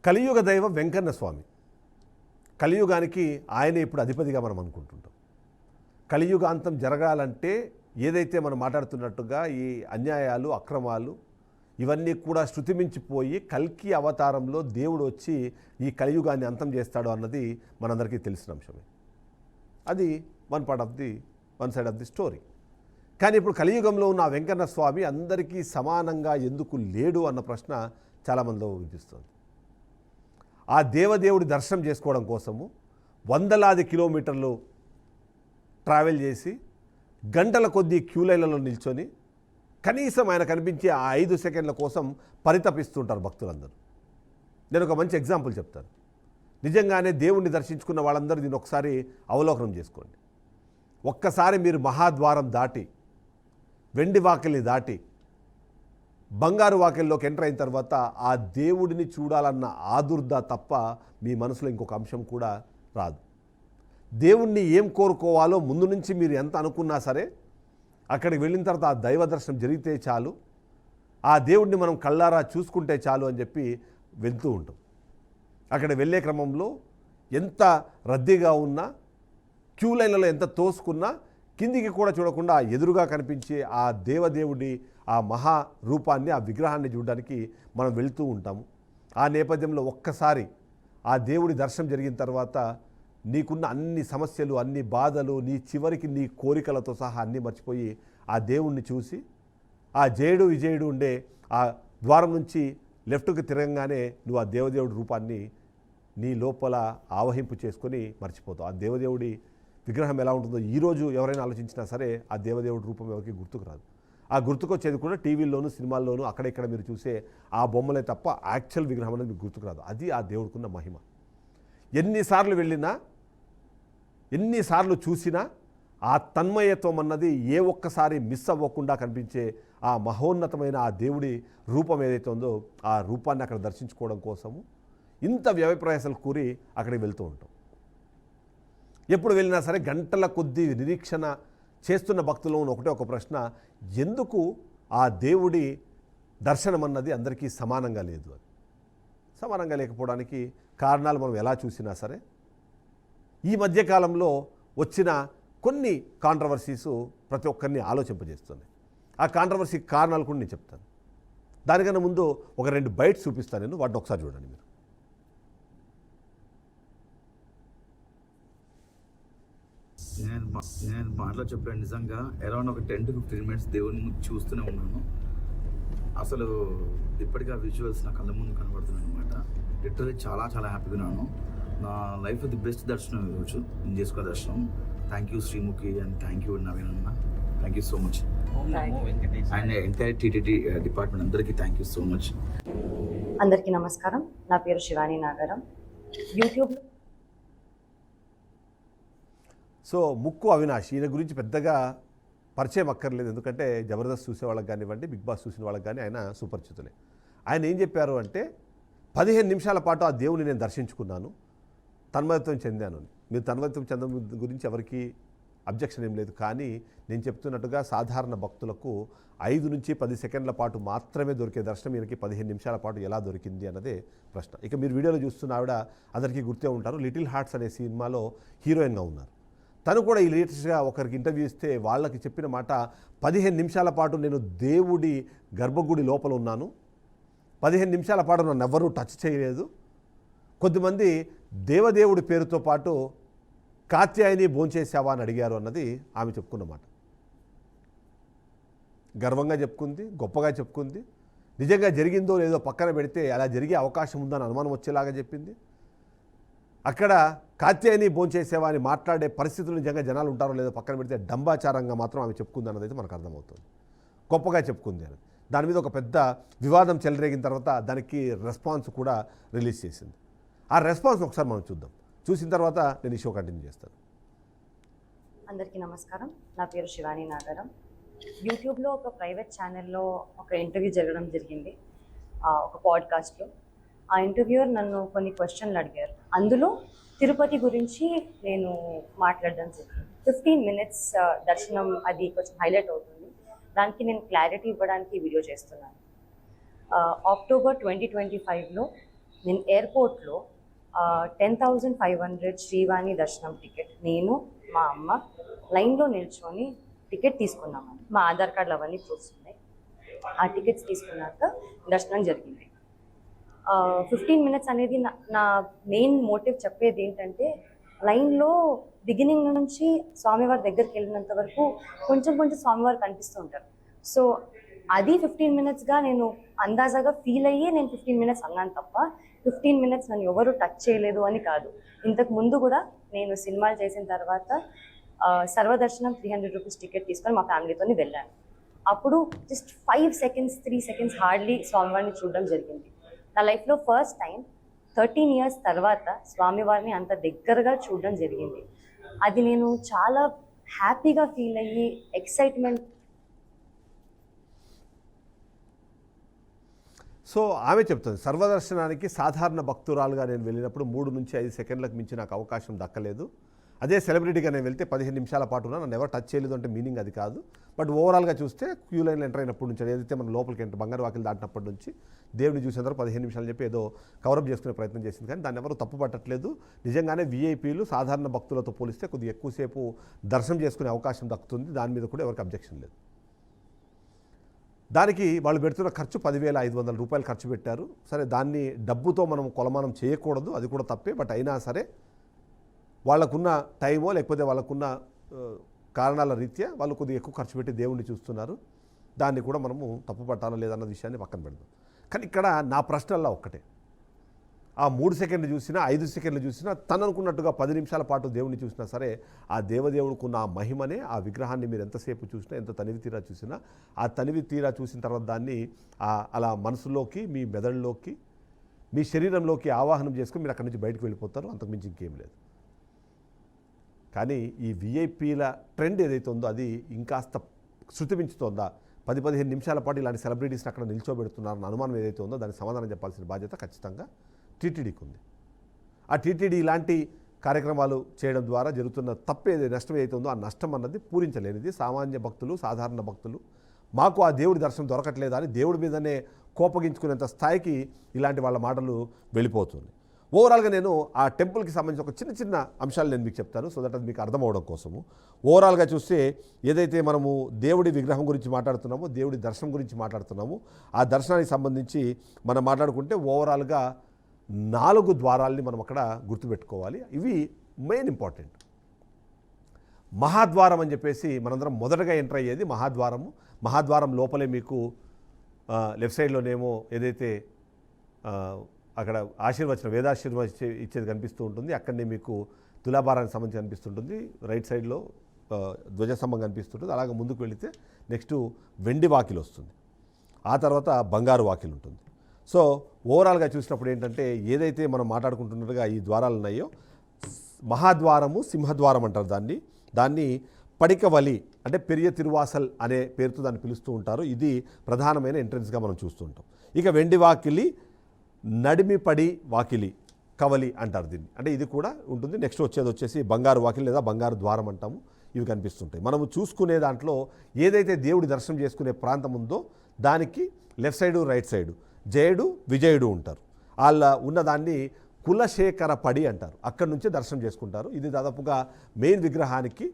కలియుగ దైవం వెంకన్న స్వామి. కలియుగానికి ఆయనే ఇప్పుడు అధిపతిగా మనం అనుకుంటుంటాం. కలియుగాంతం జరగాలంటే ఏదైతే మనం మాట్లాడుతున్నట్టుగా ఈ అన్యాయాలు, అక్రమాలు ఇవన్నీ కూడా శృతిమించిపోయి కల్కి అవతారంలో దేవుడు వచ్చి ఈ కలియుగాన్ని అంతం చేస్తాడు అన్నది మనందరికీ తెలిసిన అంశమే. అది one side of the story. కానీ ఇప్పుడు కలియుగంలో ఉన్న ఆ వెంకన్న స్వామి అందరికీ సమానంగా ఎందుకు లేడు అన్న ప్రశ్న చాలామందిలో వినిపిస్తుంది. ఆ దేవదేవుడి దర్శనం చేసుకోవడం కోసము వందలాది కిలోమీటర్లు ట్రావెల్ చేసి గంటల కొద్దీ క్యూ లైన్లలో నిల్చొని కనీసం ఆయన కనిపించే ఆ 5 సెకండ్ల కోసం పరితపిస్తుంటారు భక్తులందరూ. నేను ఒక మంచి ఎగ్జాంపుల్ చెప్తాను. నిజంగానే దేవుణ్ణి దర్శించుకున్న వాళ్ళందరూ దీన్ని ఒకసారి అవలోకనం చేసుకోండి. ఒక్కసారి మీరు మహాద్వారం దాటి వెండి వాకిల్ని దాటి బంగారు వాకిల్లోకి ఎంటర్ అయిన తర్వాత ఆ దేవుడిని చూడాలన్న ఆదుర్ద తప్ప మీ మనసులో ఇంకొక అంశం కూడా రాదు. దేవుణ్ణి ఏం కోరుకోవాలో ముందు నుంచి మీరు ఎంత అనుకున్నా సరే అక్కడికి వెళ్ళిన తర్వాత ఆ దైవ దర్శనం జరిగితే చాలు, ఆ దేవుడిని మనం కళ్ళారా చూసుకుంటే చాలు అని చెప్పి వెళ్తూ ఉంటాం. అక్కడ వెళ్ళే క్రమంలో ఎంత రద్దీగా ఉన్నా, క్యూ లైన్లలో ఎంత తోసుకున్నా కిందికి కూడా చూడకుండా ఎదురుగా కనిపించే ఆ దేవదేవుడి ఆ మహా రూపాన్ని, ఆ విగ్రహాన్ని చూడడానికి మనం వెళ్తూ ఉంటాము. ఆ నేపథ్యంలో ఒక్కసారి ఆ దేవుడి దర్శనం జరిగిన తర్వాత నీకున్న అన్ని సమస్యలు, అన్ని బాధలు, నీ చివరికి నీ కోరికలతో సహా అన్నీ మర్చిపోయి ఆ దేవుణ్ణి చూసి ఆ జయుడు విజయుడు ఉండే ఆ ద్వారం నుంచి లెఫ్ట్కి తిరగంగానే నువ్వు ఆ దేవదేవుడి రూపాన్ని నీ లోపల ఆవహింపు చేసుకొని మర్చిపోతావు. ఆ దేవదేవుడి విగ్రహం ఎలా ఉంటుందో ఈరోజు ఎవరైనా ఆలోచించినా సరే ఆ దేవదేవుడి రూపం ఎవరికి గుర్తుకు రాదు. ఆ గుర్తుకొచ్చేది కూడా టీవీల్లోనూ, సినిమాల్లోనూ అక్కడెక్కడ మీరు చూసే ఆ బొమ్మలే తప్ప యాక్చువల్ విగ్రహం అనేది మీకు గుర్తుకు రాదు. అది ఆ దేవుడికున్న మహిమ. ఎన్నిసార్లు వెళ్ళినా, ఎన్నిసార్లు చూసినా ఆ తన్మయత్వం అన్నది ఏ ఒక్కసారి మిస్ అవ్వకుండా కనిపించే ఆ మహోన్నతమైన ఆ దేవుడి రూపం ఏదైతే ఉందో ఆ రూపాన్ని అక్కడ దర్శించుకోవడం కోసము ఇంత వ్యవప్రయాసాలు కూరి అక్కడికి వెళ్తూ ఉంటాం. ఎప్పుడు వెళ్ళినా సరే గంటల కొద్దీ నిరీక్షణ చేస్తున్న భక్తుల్లో ఒకటే ఒక ప్రశ్న, ఎందుకు ఆ దేవుడి దర్శనం అన్నది అందరికీ సమానంగా లేదు అని. సమానంగా లేకపోవడానికి కారణాలు మనం ఎలా చూసినా సరే ఈ మధ్యకాలంలో వచ్చిన కొన్ని కాంట్రవర్సీసు ప్రతి ఒక్కరిని ఆలోచింపజేస్తున్నాయి. ఆ కాంట్రవర్సీ కారణాలు కూడా నేను చెప్తాను. దానికన్నా ముందు ఒక 2 బైట్స్ చూపిస్తాను నేను, వాటిని ఒకసారి చూడండి మీరు. నేను మాటలో చెప్పాను, నిజంగా అరౌండ్ ఒక 10 to 15 మినిట్స్ దేవుడిని చూస్తూనే ఉన్నాను. అసలు ఇప్పటికీ ఆ విజువల్స్ నా కళ్ళ ముందు కనబడుతున్నాయి అనమాట. లిటరల్లీ చాలా చాలా హ్యాపీగా ఉన్నాను. నా లైఫ్ ది బెస్ట్ దర్శనం ఈరోజు నేను చేసుకున్న దర్శనం. Thank you Sreemukhi and thank you Naveen అన్న, thank you so much. And entire TTD department అందరికీ థ్యాంక్ యూ సో మచ్. అందరికీ నమస్కారం. నా పేరు శివాని నాగరం. యూట్యూబ్ సో ముక్కు అవినాష్, ఈయన గురించి పెద్దగా పరిచయం అక్కర్లేదు. ఎందుకంటే జబర్దస్త్ చూసే వాళ్ళకి కానివ్వండి, బిగ్ బాస్ చూసిన వాళ్ళకి కానీ ఆయన సుపరిచితులే. ఆయన ఏం చెప్పారు అంటే 15 నిమిషాల పాటు ఆ దేవుని నేను దర్శించుకున్నాను, తన్మయత్వం చెందాను. మీరు తన్మయత్వం చెందడం గురించి ఎవరికి అబ్జెక్షన్ ఏం లేదు. కానీ నేను చెప్తున్నట్టుగా సాధారణ భక్తులకు 5 నుంచి 10 సెకండ్ల పాటు మాత్రమే దొరికే దర్శనం ఈయనకి 15 నిమిషాల పాటు ఎలా దొరికింది అన్నదే ప్రశ్న. ఇక మీరు వీడియోలో చూస్తున్న ఆవిడ అందరికీ గుర్తే ఉంటారు, లిటిల్ హార్ట్స్ అనే సినిమాలో హీరోయిన్గా ఉన్నారు. తను కూడా ఈ లేటెస్ట్గా ఒకరికి ఇంటర్వ్యూ ఇస్తే వాళ్ళకి చెప్పిన మాట, 15 నిమిషాల పాటు నేను దేవుడి గర్భగుడి లోపల ఉన్నాను, 15 నిమిషాల పాటు నన్ను ఎవ్వరూ టచ్ చేయలేదు. కొద్దిమంది దేవదేవుడి పేరుతో పాటు కాత్యాయని భోంచేసావా అని అడిగారు అన్నది ఆమె చెప్పుకున్నమాట. గర్వంగా చెప్పుకుంది, గొప్పగా చెప్పుకుంది. నిజంగా జరిగిందో లేదో పక్కన పెడితే అలా జరిగే అవకాశం ఉందని అనుమానం వచ్చేలాగా చెప్పింది. అక్కడ కాత్యాయని భోంచేసేవా అని మాట్లాడే పరిస్థితులు నిజంగా జనాలు ఉంటారో లేదో పక్కన పెడితే డంబాచారంగా మాత్రం ఆమె చెప్పుకుంది అన్నదైతే మనకు అర్థమవుతుంది. గొప్పగా చెప్పుకుంది అని. దాని మీద ఒక పెద్ద వివాదం చెలరేగిన తర్వాత దానికి రెస్పాన్స్ కూడా రిలీజ్ చేసింది. ఆ రెస్పాన్స్ ఒకసారి మనం చూద్దాం. చూసిన తర్వాత నేను ఈ షో కంటిన్యూ చేస్తాను. అందరికీ నమస్కారం. నా పేరు శివాని నాగరం. యూట్యూబ్లో ఒక ప్రైవేట్ ఛానల్లో ఒక ఇంటర్వ్యూ జరగడం జరిగింది, ఒక పాడ్కాస్ట్లో. ఆ ఇంటర్వ్యూయర్ నన్ను కొన్ని క్వశ్చన్లు అడిగారు. అందులో తిరుపతి గురించి నేను మాట్లాడడం జరిగింది. 15 minutes దర్శనం అది కొంచెం హైలైట్ అవుతుంది. దానికి నేను క్లారిటీ ఇవ్వడానికి వీడియో చేస్తున్నాను. అక్టోబర్ 2025లో నేను ఎయిర్పోర్ట్లో 10,500 శ్రీవాణి దర్శనం టికెట్ నేను మా అమ్మ లైన్లో నిల్చొని టికెట్ తీసుకున్నామని, మా ఆధార్ కార్డులు అవన్నీ ప్రూఫ్స్ ఉన్నాయి. ఆ టికెట్స్ తీసుకున్నాక దర్శనం జరిగింది. 15 మినిట్స్ అనేది నా మెయిన్ మోటివ్ చెప్పేది ఏంటంటే, లైన్లో బిగినింగ్ నుంచి స్వామివారి దగ్గరికి వెళ్ళినంత వరకు కొంచెం కొంచెం స్వామివారు కనిపిస్తూ ఉంటారు. సో అది 15 మినిట్స్గా నేను అందాజాగా ఫీల్ అయ్యి నేను 15 మినిట్స్ అన్నాను తప్ప 15 మినిట్స్ నన్ను ఎవరు టచ్ చేయలేదు అని కాదు. ఇంతకు ముందు కూడా నేను సినిమాలు చేసిన తర్వాత సర్వదర్శనం 300 రూపీస్ టికెట్ తీసుకొని మా ఫ్యామిలీతో వెళ్ళాను. అప్పుడు జస్ట్ 5 సెకండ్స్ 3 సెకండ్స్ హార్డ్లీ స్వామివారిని చూడడం జరిగింది. నా లైఫ్లో ఫస్ట్ టైం 13 ఇయర్స్ తర్వాత స్వామివారిని అంత దగ్గరగా చూడడం జరిగింది. అది నేను చాలా హ్యాపీగా ఫీల్ అయ్యి ఎక్సైట్మెంట్. సో ఆమె చెప్తుంది, సర్వదర్శనానికి సాధారణ భక్తురాలుగా నేను వెళ్ళినప్పుడు 3 నుంచి 5 సెకండ్లకు మించి నాకు అవకాశం దక్కలేదు. అదే సెలబ్రిటీగా నేను వెళ్తే 15 నిమిషాల పాటు నన్ను ఎవరు టచ్ చేయలేదు అంటే మీనింగ్ అది కాదు. బట్ ఓవరాల్గా చూస్తే క్యూ లైన్లో ఎంటర్ అయినప్పటి నుంచి, ఏదైతే మనం లోపలికి ఎంటర్ బంగారు వాకిలు దాటినప్పటి నుంచి దేవుడిని చూసేందుకు 15 నిమిషాలు చెప్పి ఏదో కవరప్ చేసుకునే ప్రయత్నం చేసింది. కానీ దాన్ని ఎవరు తప్పు పట్టట్లేదు. నిజంగానే వీఐపీలు సాధారణ భక్తులతో పోలిస్తే కొద్దిగా ఎక్కువసేపు దర్శనం చేసుకునే అవకాశం దక్కుతుంది. దాని మీద కూడా ఎవరికి అబ్జెక్షన్ లేదు. దానికి వాళ్ళు పెడుతున్న ఖర్చు 10,500 రూపాయలు ఖర్చు పెట్టారు. సరే, దాన్ని డబ్బుతో మనం కొలమానం చేయకూడదు, అది కూడా తప్పే. బట్ అయినా సరే వాళ్ళకున్న టైమో లేకపోతే వాళ్ళకున్న కారణాల రీత్యా వాళ్ళు కొద్దిగా ఎక్కువ ఖర్చు పెట్టి దేవుణ్ణి చూస్తున్నారు. దాన్ని కూడా మనము తప్పు పట్టాలా లేదన్న విషయాన్ని పక్కన పెడదాం. కానీ ఇక్కడ నా ప్రశ్నల్లో ఒక్కటే, ఆ 3 సెకండ్లు చూసినా 5 సెకండ్లు చూసినా తను అనుకున్నట్టుగా 10 నిమిషాల పాటు దేవుణ్ణి చూసినా సరే, ఆ దేవదేవుడుకున్న ఆ మహిమనే, ఆ విగ్రహాన్ని మీరు ఎంతసేపు చూసినా, ఎంత తనివి తీరా చూసినా, ఆ తనివి తీరా చూసిన తర్వాత దాన్ని అలా మనసులోకి, మీ మెదడులోకి, మీ శరీరంలోకి ఆవాహనం చేసుకుని మీరు అక్కడి నుంచి బయటకు వెళ్ళిపోతారు. అంతకుమించి ఇంకేం లేదు. కానీ ఈ విఐపీల ట్రెండ్ ఏదైతే ఉందో అది ఇంకాస్త శృతి మించుతోందా? 10-15 నిమిషాల పాటు ఇలాంటి సెలబ్రిటీస్ని అక్కడ నిల్చోబెడుతున్నారన్న అనుమానం ఏదైతే ఉందో దానికి సమాధానం చెప్పాల్సిన బాధ్యత ఖచ్చితంగా టీటీడీకి ఉంది. ఆ టీటీడీ ఇలాంటి కార్యక్రమాలు చేయడం ద్వారా జరుగుతున్న నష్టం ఏదైతే ఉందో ఆ నష్టం అన్నది పూరించలేనిది. సామాన్య భక్తులు, సాధారణ భక్తులు మాకు ఆ దేవుడి దర్శనం దొరకట్లేదా అని దేవుడి మీదనే కోపగించుకునేంత స్థాయికి ఇలాంటి వాళ్ళ మాటలు వెళ్ళిపోతుంది. ఓవరాల్గా నేను ఆ టెంపుల్కి సంబంధించిన ఒక చిన్న చిన్న అంశాలు నేను మీకు చెప్తాను, సో దట్ అది మీకు అర్థమవడం కోసము. ఓవరాల్గా చూస్తే ఏదైతే మనము దేవుడి విగ్రహం గురించి మాట్లాడుతున్నామో, దేవుడి దర్శనం గురించి మాట్లాడుతున్నామో, ఆ దర్శనానికి సంబంధించి మనం మాట్లాడుకుంటే ఓవరాల్గా 4 ద్వారాలని మనం అక్కడ గుర్తుపెట్టుకోవాలి. ఇవి మెయిన్ ఇంపార్టెంట్. మహాద్వారం అని చెప్పేసి మనందరం మొదటగా ఎంటర్ అయ్యేది మహాద్వారము. మహాద్వారం లోపలే మీకు లెఫ్ట్ సైడ్లోనేమో ఏదైతే అక్కడ వేదాశీర్వచనం ఇచ్చేది కనిపిస్తూ ఉంటుంది. అక్కడనే మీకు తులాభారానికి సంబంధించి కనిపిస్తుంటుంది. రైట్ సైడ్లో ధ్వజస్తంభం కనిపిస్తుంటుంది. అలాగే ముందుకు వెళితే నెక్స్ట్ వెండి వాకిలు వస్తుంది. ఆ తర్వాత బంగారు వాకిలు ఉంటుంది. సో ఓవరాల్గా చూసినప్పుడు ఏంటంటే, ఏదైతే మనం మాట్లాడుకుంటున్నట్టుగా ఈ ద్వారాలు ఉన్నాయో, మహాద్వారము, సింహద్వారం అంటారు దాన్ని పడికవలి అంటే పెరియ తిరువాసల్ అనే పేరుతో దాన్ని పిలుస్తూ ఉంటారు. ఇది ప్రధానమైన ఎంట్రన్స్గా మనం చూస్తూ ఉంటాం. ఇక వెండి వాకిలి, నడిమిపడి వాకిలి, కవలి అంటారు దీన్ని. అంటే ఇది కూడా ఉంటుంది. నెక్స్ట్ వచ్చేసి బంగారు వాకిలి లేదా బంగారు ద్వారం అంటాము. ఇవి కనిపిస్తుంటాయి. మనము చూసుకునే దాంట్లో ఏదైతే దేవుడి దర్శనం చేసుకునే ప్రాంతం ఉందో దానికి left side, right side Jayudu, విజయుడు ఉంటారు. వాళ్ళ ఉన్నదాన్ని కులశేఖర పడి అంటారు. అక్కడి నుంచి దర్శనం చేసుకుంటారు. ఇది దాదాపుగా మెయిన్ విగ్రహానికి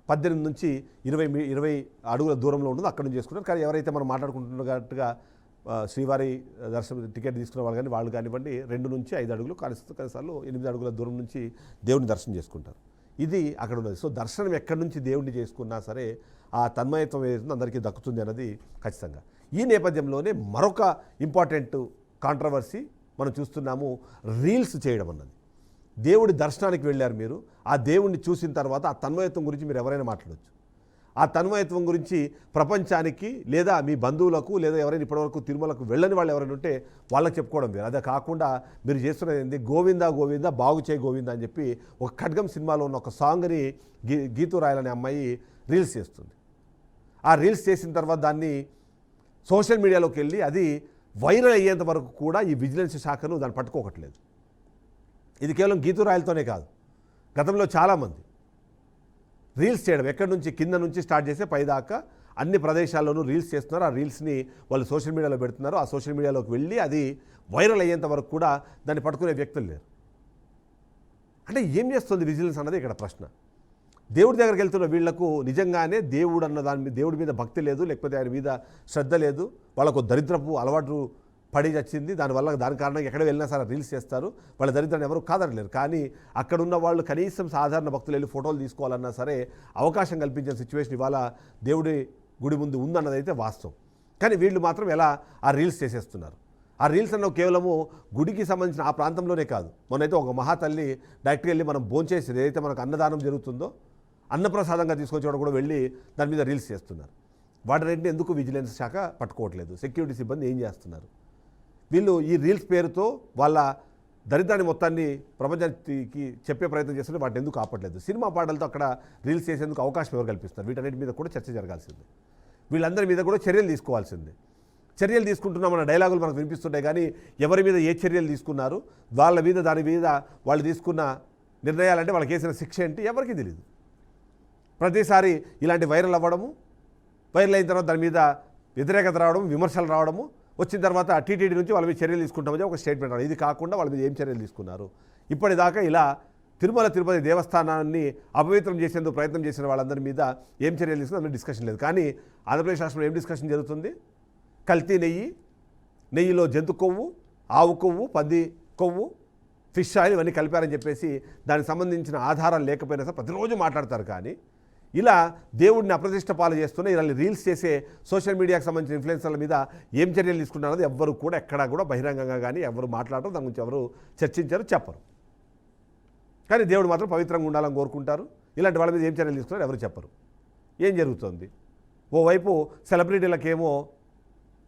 18 నుంచి 20 అడుగుల దూరంలో ఉంటుంది. అక్కడ నుంచి చేసుకుంటారు. కానీ ఎవరైతే మనం మాట్లాడుకుంటున్నట్టుగా శ్రీవారి దర్శనం టికెట్ తీసుకున్న వాళ్ళు కానీ వాళ్ళు కానివ్వండి 2 నుంచి 5 అడుగులు, కొన్నిసార్లు 8 అడుగుల దూరం నుంచి దేవుని దర్శనం చేసుకుంటారు. ఇది అక్కడ ఉన్నది. సో దర్శనం ఎక్కడి నుంచి దేవుడిని చేసుకున్నా సరే ఆ తన్మయత్వం ఏదైతుందో అందరికీ దక్కుతుంది అన్నది ఖచ్చితంగా. ఈ నేపథ్యంలోనే మరొక ఇంపార్టెంట్ కాంట్రవర్సీ మనం చూస్తున్నాము, రీల్స్ చేయడం అన్నది. దేవుడి దర్శనానికి వెళ్ళారు మీరు, ఆ దేవుడిని చూసిన తర్వాత ఆ తన్మయత్వం గురించి మీరు ఎవరైనా మాట్లాడవచ్చు. ఆ తన్మయత్వం గురించి ప్రపంచానికి లేదా మీ బంధువులకు లేదా ఎవరైనా ఇప్పటివరకు తిరుమలకు వెళ్ళని వాళ్ళు ఎవరైనా ఉంటే వాళ్ళకి చెప్పుకోవడం వేరు. అదే కాకుండా మీరు చేస్తున్నది ఏంటి, గోవిందా గోవిందా బాగు చేయి గోవిందా అని చెప్పి ఒక ఖడ్గం సినిమాలో ఉన్న ఒక సాంగ్ని గీతూ రాయాలనే అమ్మాయి రీల్స్ చేస్తుంది. ఆ రీల్స్ చేసిన తర్వాత దాన్ని సోషల్ మీడియాలోకి వెళ్ళి అది వైరల్ అయ్యేంత వరకు కూడా ఈ విజిలెన్స్ శాఖను దాన్ని పట్టుకోకట్లేదు. ఇది కేవలం గీతూ రాయలతోనే కాదు, గతంలో చాలామంది రీల్స్ చేయడం ఎక్కడి నుంచి కింద నుంచి స్టార్ట్ చేస్తే పైదాకా అన్ని ప్రదేశాల్లోనూ రీల్స్ చేస్తున్నారు. ఆ రీల్స్ని వాళ్ళు సోషల్ మీడియాలో పెడుతున్నారు. ఆ సోషల్ మీడియాలోకి వెళ్ళి అది వైరల్ అయ్యేంత వరకు కూడా దాన్ని పట్టుకునే వ్యక్తులు లేరు. అంటే ఏం చేస్తుంది విజిలెన్స్ అన్నది ఇక్కడ ప్రశ్న. దేవుడి దగ్గరికి వెళ్తున్న వీళ్లకు నిజంగానే దేవుడు అన్న దేవుడి మీద భక్తి లేదు, లేకపోతే ఆయన మీద శ్రద్ధ లేదు, వాళ్ళకు దరిద్రపు అలవాటు పడి వచ్చింది, దాని కారణంగా ఎక్కడ వెళ్ళినా సరే రీల్స్ చేస్తారు. వాళ్ళ దరిద్రాన్ని ఎవరు కాదనలేరు. కానీ అక్కడున్న వాళ్ళు కనీసం సాధారణ భక్తులు వెళ్ళి ఫోటోలు తీసుకోవాలన్నా సరే అవకాశం కల్పించిన సిచ్యువేషన్ ఇవాళ దేవుడి గుడి ముందు ఉందన్నది అయితే వాస్తవం. కానీ వీళ్ళు మాత్రం ఎలా ఆ రీల్స్ చేసేస్తున్నారు. ఆ రీల్స్ అన్న కేవలము గుడికి సంబంధించిన ఆ ప్రాంతంలోనే కాదు. మొన్నైతే ఒక మహాతల్లి డైరెక్ట్గా వెళ్ళి మనం భోంచేసేది ఏదైతే మనకు అన్నదానం జరుగుతుందో అన్నప్రసాదంగా తీసుకొచ్చేవాడు కూడా వెళ్ళి దాని మీద రీల్స్ చేస్తున్నారు. వాటిని ఎందుకు విజిలెన్స్ శాఖ పట్టుకోవట్లేదు? సెక్యూరిటీ సిబ్బంది ఏం చేస్తున్నారు? వీళ్ళు ఈ రీల్స్ పేరుతో వాళ్ళ దరిద్రాన్ని మొత్తాన్ని ప్రపంచానికి చెప్పే ప్రయత్నం చేస్తుంటే వాటిని ఎందుకు ఆపట్లేదు? సినిమా పాటలతో అక్కడ రీల్స్ చేసేందుకు అవకాశం ఎవరు కల్పిస్తున్నారు? వీటన్నిటి మీద కూడా చర్చ జరగాల్సిందే. వీళ్ళందరి మీద కూడా చర్యలు తీసుకోవాల్సిందే. చర్యలు తీసుకుంటున్నామన్న డైలాగులు మనకు వినిపిస్తుంటాయి, కానీ ఎవరి మీద ఏ చర్యలు తీసుకున్నారు, వాళ్ళ మీద దాని మీద వాళ్ళు తీసుకున్న నిర్ణయాలంటే వాళ్ళకి వేసిన శిక్ష ఏంటి ఎవరికీ తెలియదు. ప్రతిసారి ఇలాంటి వైరల్ అవ్వడము, వైరల్ అయిన తర్వాత దాని మీద వ్యతిరేకత రావడం, విమర్శలు రావడము, వచ్చిన తర్వాత టీటీడీ నుంచి వాళ్ళ మీద చర్యలు తీసుకుంటామని ఒక స్టేట్మెంట్ రావడం. ఇది కాకుండా వాళ్ళ మీద ఏం చర్యలు తీసుకున్నారు? ఇప్పటిదాకా ఇలా తిరుపతి దేవస్థానాన్ని అపవిత్రం చేసేందుకు ప్రయత్నం చేసిన వాళ్ళందరి మీద ఏం చర్యలు తీసుకున్నారు? అందులో డిస్కషన్ లేదు. కానీ ఆంధ్రప్రదేశ్ రాష్ట్రంలో ఏం డిస్కషన్ జరుగుతుంది? కల్తీ నెయ్యిలో జంతు కొవ్వు, ఆవు కొవ్వు, పంది కొవ్వు, ఫిష్ ఆయిల్ ఇవన్నీ కలిపారని చెప్పేసి దానికి సంబంధించిన ఆధారాలు లేకపోయినా సరే ప్రతిరోజు మాట్లాడతారు. కానీ ఇలా దేవుడిని అప్రతిష్ట పాలు చేస్తున్న ఇలా రీల్స్ చేసే సోషల్ మీడియాకి సంబంధించిన ఇన్ఫ్లుయెన్సర్ల మీద ఏం చర్యలు తీసుకుంటున్నారో ఎవ్వరు కూడా ఎక్కడా కూడా బహిరంగంగా కానీ ఎవరు మాట్లాడరు, దాని గురించి ఎవరు చర్చించారు, చెప్పరు. కానీ దేవుడు మాత్రం పవిత్రంగా ఉండాలని కోరుకుంటారు. ఇలాంటి వాళ్ళ మీద ఏం చర్యలు తీసుకున్నారో ఎవరు చెప్పరు. ఏం జరుగుతుంది? ఓవైపు సెలబ్రిటీలకేమో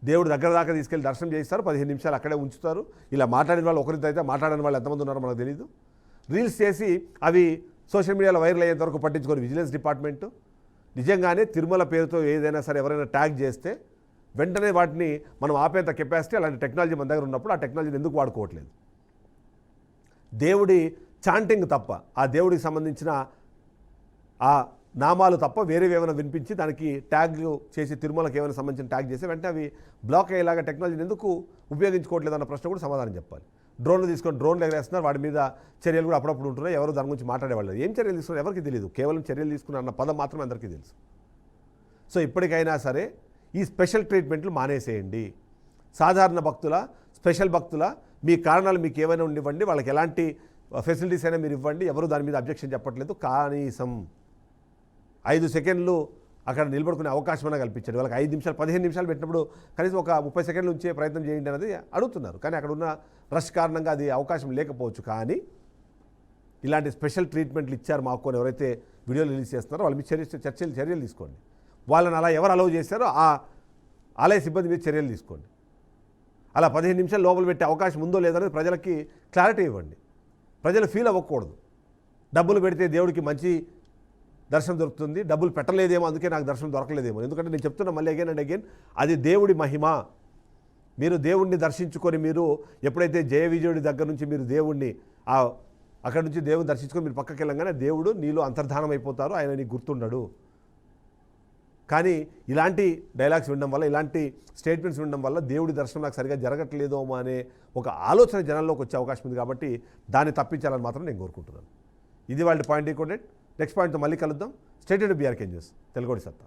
దేవుడు దగ్గర దాకా తీసుకెళ్ళి దర్శనం చేయిస్తారు, 15 నిమిషాలు అక్కడే ఉంచుతారు. ఇలా మాట్లాడిన వాళ్ళు ఒకరితో అయితే మాట్లాడిన వాళ్ళు ఎంతమంది ఉన్నారో మనకు తెలియదు. రీల్స్ చేసి అవి సోషల్ మీడియాలో వైరల్ అయ్యేంత వరకు పట్టించుకొని విజిలెన్స్ డిపార్ట్మెంటు నిజంగానే తిరుమల పేరుతో ఏదైనా సరే ఎవరైనా ట్యాగ్ చేస్తే వెంటనే వాటిని మనం ఆపేంత కెపాసిటీ అలాంటి టెక్నాలజీ మన దగ్గర ఉన్నప్పుడు ఆ టెక్నాలజీని ఎందుకు వాడుకోవట్లేదు? దేవుడి చాంటింగ్ తప్ప, ఆ దేవుడికి సంబంధించిన ఆ నామాలు తప్ప వేరేవి ఏమైనా వినిపించి దానికి ట్యాగ్లు చేసి తిరుమలకి ఏమైనా సంబంధించిన ట్యాగ్ చేసి వెంటనే అవి బ్లాక్ అయ్యేలాగా టెక్నాలజీని ఎందుకు ఉపయోగించుకోవట్లేదు అన్న ప్రశ్న కూడా సమాధానం చెప్పాలి. డ్రోన్లు తీసుకొని డ్రోన్లు ఎగరేస్తున్నారు, వాటి మీద చర్యలు కూడా అప్పుడప్పుడు ఉంటున్నాయి. ఎవరు దాని గురించి మాట్లాడేవాళ్ళు ఏం చర్యలు తీసుకున్నారు ఎవరికి తెలియదు. కేవలం చర్యలు తీసుకున్న అన్న పదం మాత్రమే అందరికీ తెలుసు. సో ఇప్పటికైనా సరే ఈ స్పెషల్ ట్రీట్మెంట్లు మానేసేయండి. సాధారణ భక్తుల, స్పెషల్ భక్తుల మీ కారణాలు మీకు ఏమైనా ఉండివ్వండి, వాళ్ళకి ఎలాంటి ఫెసిలిటీస్ అయినా మీరు ఇవ్వండి. ఎవరు దాని మీద అబ్జెక్షన్ చెప్పట్లేదు. కనీసం 5 సెకండ్లు అక్కడ నిలబడుకునే అవకాశం అయినా కల్పించండి. వాళ్ళకి 5 నిమిషాలు 15 నిమిషాలు పెట్టినప్పుడు కనీసం ఒక 30 సెకండ్లు ఉంచే ప్రయత్నం చేయండి అనేది అడుగుతున్నారు. కానీ అక్కడ ఉన్న రష్ కారణంగా అది అవకాశం లేకపోవచ్చు. కానీ ఇలాంటి స్పెషల్ ట్రీట్మెంట్లు ఇచ్చారు మాకు అని ఎవరైతే వీడియోలు రిలీజ్ చేస్తున్నారో వాళ్ళ మీద చర్యలు తీసుకోండి. వాళ్ళని అలా ఎవరు అలౌ చేస్తారో ఆ ఆలయ సిబ్బంది మీద చర్యలు తీసుకోండి. అలా 15 నిమిషాలు లోపల పెట్టే అవకాశం ఉందో లేదనేది ప్రజలకి క్లారిటీ ఇవ్వండి. ప్రజలు ఫీల్ అవ్వకూడదు. డబ్బులు పెడితే దేవుడికి మంచి దర్శనం దొరుకుతుంది, డబ్బులు పెట్టలేదేమో అందుకే నాకు దర్శనం దొరకలేదేమో. ఎందుకంటే నేను చెప్తున్నా మళ్ళీ అగైన్ అండ్ అగైన్, అది దేవుడి మహిమ. మీరు దేవుణ్ణి దర్శించుకొని మీరు ఎప్పుడైతే జయ విజయుడి దగ్గర నుంచి మీరు దేవుణ్ణి అక్కడి నుంచి దేవుని దర్శించుకొని మీరు పక్కకి వెళ్ళంగానే దేవుడు నీలో అంతర్ధానం అయిపోతారు, ఆయన నీకు గుర్తుండడు. కానీ ఇలాంటి డైలాగ్స్ వినడం వల్ల, ఇలాంటి స్టేట్మెంట్స్ వినడం వల్ల దేవుడి దర్శనం నాకు సరిగా జరగట్లేదో అనే ఒక ఆలోచన జనాల్లోకి వచ్చే అవకాశం ఉంది. కాబట్టి దాన్ని తప్పించాలని మాత్రం నేను కోరుకుంటున్నాను. ఇది వాళ్ళ పాయింట్ ఈకోడెడ్. నెక్స్ట్ పాయింట్తో మళ్ళీ కలుద్దాం. స్టేట్ టు బీఆర్కే న్యూస్, తెలుగుడి సత్తా.